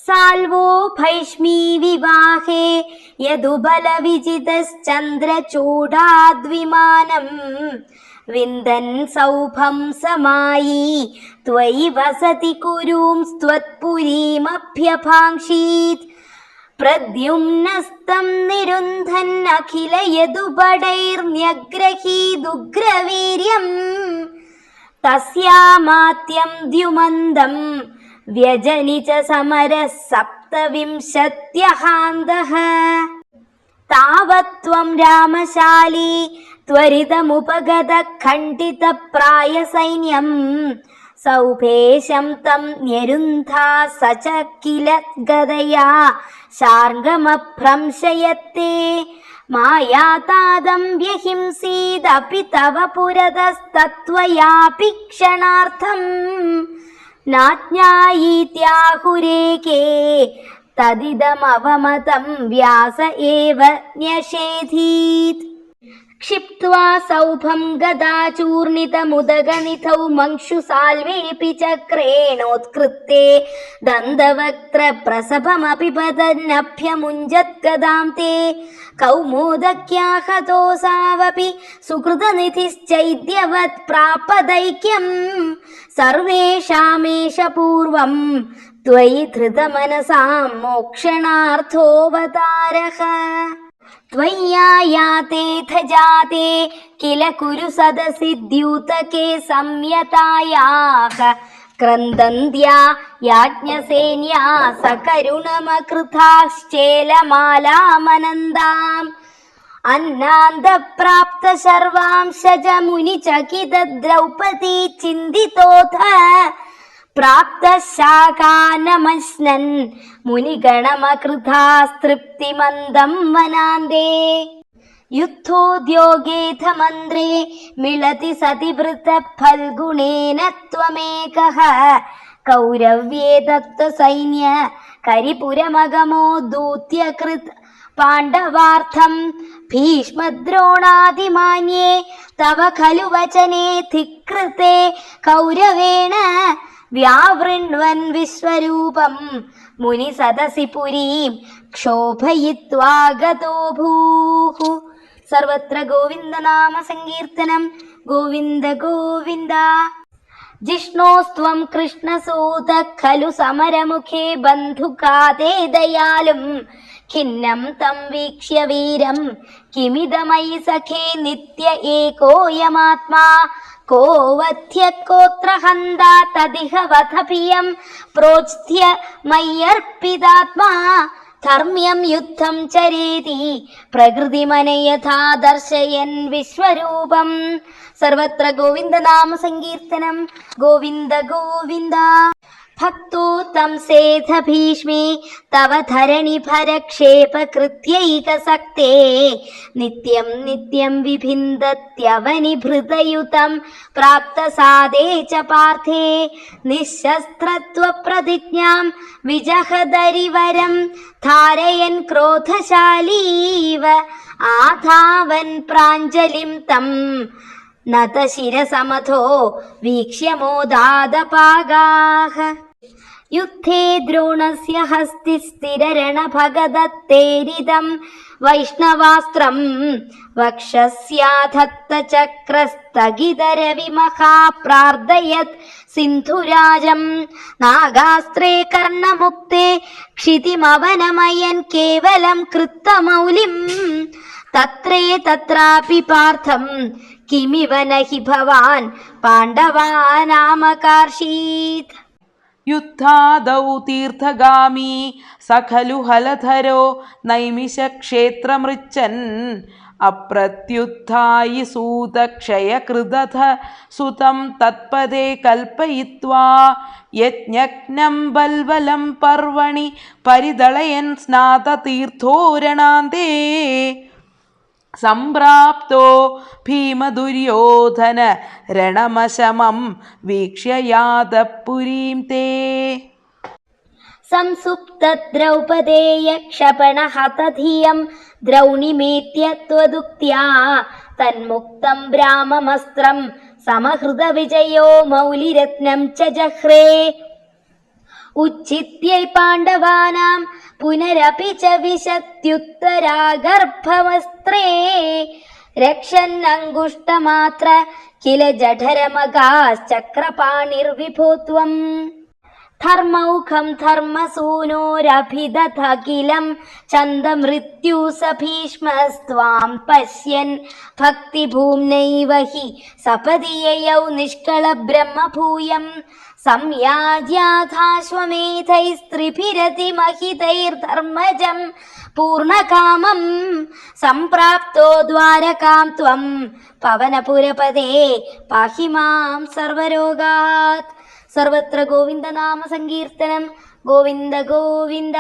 Salvo ഭൈഷ്മീ വിവാഹേ യദുബലവിജിതശ്ചന്ദ്രചൂഡാദ്വിമാനം വിന്ദൻ സൗഭം സമായി ത്വയി വസതി കുരൂംസ്ത്വത്പുരീമഭ്യഭാംക്ഷീത് പ്രദ്യുമ്നസ്തം നിരുന്ധൻ അഖില യദുപടൈർന്യഗ്രഹീദുഗ്രവീര്യം തസ്യാമാത്യം ദ്യുമന്തം വ്യജനി ച സമരഃ സപ്തവിംശത്യഹാന്തഃ താവത്ത്വം രാമശാലീ ത്വരിതമുപഗത ഖണ്ഡിത പ്രായ സൈന്യം സൗഭേശം തം ന്യരുന്ധാ സ ച കില ഗദയാ ശാർഗമഭ്രംശയത്തെ മായാതാദം വ്യഹിംസീദപി തവ പുരതസ്തത്വയാപി ക്ഷണാർത്ഥം നാജ്ഞായീത്യാഹുരേകേ തദിദമവമതം വ്യാസ ഏവ ന്യഷേധീത് ക്ഷിപ്ത്വാ സൗഭം ഗദാചൂർണിതമുദഗനിധൗ മംക്ഷു സാൽവേപി ചക്രേണോത്കൃത്തെ ദന്തവക്ത്ര പ്രസഭമപി പതന്നഭ്യമുഞ്ജത് ഗദാം തേ കൗമോദക്യാഹതോസാവപി സുകൃതനിധിശ്ചൈദ്യവത് പ്രാപദൈക്യം സർവേഷാമേഷ പൂർവം ത്വയി ധൃതമനസാം മോക്ഷണാർത്ഥോവതാരഃ ത്വയ്യായാതേഥ ജാതേ കില കുരു സദസി ദ്യൂതകേ സംയതായാഃ ക്രന്ദന്ത്യാ യാജ്ഞസേന്യാ സകരുണമകൃതാശ്ചേലമാലാമനന്ദാം അന്നാന്തപ്രാപ്ത ശർവാംശജ മുനിചകിത ദ്രൗപദീ ചിന്തിതോഥ പ്രാപ്ത ശാഖാനമശ്നൻ മുനിഗണമകൃതാസ്തൃപ്തിമന്ദം വനാന്തേ യുദ്ധോദ്യോഗേഥ മന്ത്രേ മിളതി സതി വൃത ഫൽഗുണേന ത്വമേകഃ കൗരവ്യേ ദത്ത സൈന്യ കരിപുരമഗമോ ദൂത്യകൃത് പാണ്ഡവാർത്ഥം ഭീഷ്മദ്രോണാദിമാന്യേ തവ ഖലു വചനേ ധികൃതേ കൗരവേണ വ്യാവൃണ്വൻ വിശ്വരൂപം മുനി സദസി പുരീം ക്ഷോഭയിത്വാ ഗതോ ഭൂഃ. സർവത്ര ഗോവിന്ദനാമ സങ്കീർത്തനം. ഗോവിന്ദ ഗോവിന്ദ. ജിഷ്ണോസ്ത്വം കൃഷ്ണസൂത ഖലു സമരമുഖേ ബന്ധുഘാതേ ദയാലും ഖിന്നം തം വീക്ഷ്യ വീരം കിമിദമയി സഖേ നിത്യ ഏകോയമാത്മാ കോ വധ്യ കോത്ര ഹന്താ തദിഹ വധഭിയം പ്രോച്ഥ്യ മയ്യർപ്പിതാത്മാ ധർമ്മ്യം യുദ്ധം ചരേതി പ്രകൃതിമനയഥാ ദർശയൻ വിശ്വരൂപം. സർവത്ര ഗോവിന്ദനാമ സങ്കീർത്തനം. ഗോവിന്ദ ഗോവിന്ദ. ഭക്തോ തം സേധ ഭീഷ്മേ തവ ധരണി ഭരക്ഷേപ കൃത്യൈകസക്തേ നിത്യം നിത്യം വിഭിന്ദത്യവനിഭൃതയുതം പ്രാപ്തസാദേ ച പാർത്ഥേ നിശസ്ത്രത്വ പ്രതിജ്ഞാം വിജഹദരിവരം ധാരയൻ ക്രോധശാലീവ ആധാവൻ പ്രാഞ്ജലിം തം നതശിരസമഥോ വീക്ഷ്യമോദാദപാഗാഃ. യുദ്ധേ ദ്രോണസ്യ ഹസ്തിസ്ഥിരരണഭഗദത്തേരിതം വൈഷ്ണവാസ്ത്രം വക്ഷസ്യാധത്തചക്രസ്ഥഗിതരവിമഹാ പ്രാർദയത് സിന്ധുരാജം നാഗാസ്ത്രേ കർണമുക്തേ ക്ഷിതിമവനമയൻ കേവലം കൃത്തമൗലിം തത്രേ തത്രാപി പാർത്ഥം കിമിവ നഹി ഭവാൻ പാണ്ഡവാനാമകാർഷീത്. യുദ്ധാദൗ തീർത്ഥഗാമി സഖലു ഹലധരോ നൈമിഷക്ഷേത്രമൃച്ഛൻ അപ്രത്യുത്ഥായി സൂതക്ഷയകൃതഥ സുതം തത്പദേ കൽപ്പയിത്വാ യജ്ഞഗ്നം ബൽവലം പർവണി പരിദളയൻ സ്നാതതീർത്ഥോരണാന്തേ സംപ്രാപ്തോ ഭീമദുര്യോധന രണമശമം വീക്ഷ്യയാതപുരീം തേ. സംസുപ്ത ദ്രൗപദേയ ക്ഷപണഹതധിയം ദ്രൗണിമേത്യ ത്വദുക്ത്യാ തന്മുക്തം ബ്രാഹ്മമസ്ത്രം സമഹൃത വിജയോ മൗലിരത്നം ച ജഹ്രേ. ഉച്ഛിത്यै പാണ്ഡവാനാം പുനരപി ച വിശത്യുത്തരാഗർഭവസ്ത്രേ രക്ഷന്നങ്കുഷ്ടമാത്ര കില ജഠരമകാശ്ചക്രപാണിർവിഭോ ത്വം ധർമ്മൗഖം ധർമ്മസൂനോരഭിദധകിലം ചന്ദമൃത്യു സ ഭീഷ്മസ്ത്വാം പശ്യൻ ഭക്തിഭൂമ്നൈവ ഹി സപതി യയൗ നിഷ്കള ബ്രഹ്മഭൂയം സംയാജ്യാഥാശ്വമേധൈസ്ത്രിഭിരതി മഹിതൈർധർമ്മജം പൂർണകാമം സംപ്രാപ്തോ ദ്വാരകാം ത്വം പവനപുരപദേ പാഹി മാം സർവരോഗാത്. സർവത്ര ഗോവിന്ദനാമ സങ്കീർത്തനം. ഗോവിന്ദ ഗോവിന്ദ.